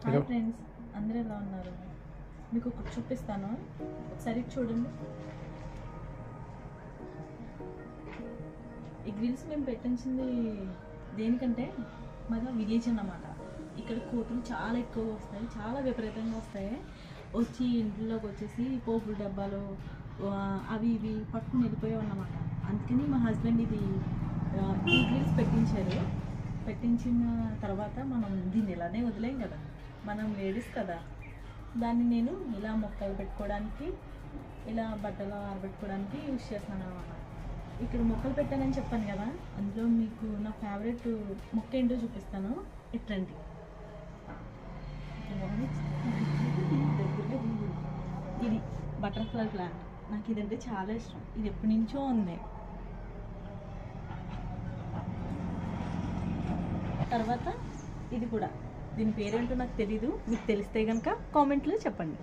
Hi friends, అందరూ ఎలా ఉన్నారు? మీకు ఒకటి చూపిస్తాను, ఒకసారి చూడండి. ఈ గ్రిల్స్ మేము పెట్టించింది దేనికంటే మాది విలేజ్ అన్నమాట. ఇక్కడ కోతులు చాలా ఎక్కువగా వస్తాయి, చాలా విపరీతంగా వస్తాయి. వచ్చి ఇంట్లోకి వచ్చేసి పోపుల డబ్బాలు అవి ఇవి పట్టుకుని వెళ్ళిపోయావు అన్నమాట. అందుకని మా హస్బెండ్ ఈ గ్రిల్స్ పెట్టించిన తర్వాత మనం దీన్ని ఇలానే వదిలేం కదా, మనం లేడీస్ కదా. దాన్ని నేను ఇలా మొక్కలు పెట్టుకోవడానికి, ఇలా బట్టలు ఆరబెట్టుకోవడానికి యూజ్ చేస్తాను అన్నమాట. ఇక్కడ మొక్కలు పెట్టానని చెప్పాను కదా, అందులో మీకు నా ఫేవరెట్ మొక్క ఏంటో చూపిస్తాను. ఇట్రండి, ఇది బటర్ఫ్లై ప్లాంట్. నాకు ఇదంటే చాలా ఇష్టం, ఇది ఎప్పటి నుంచో ఉంది. తర్వాత ఇది కూడా, దీని పేరేంటో నాకు తెలీదు, మీకు తెలిస్తే కనుక కామెంట్లో చెప్పండి.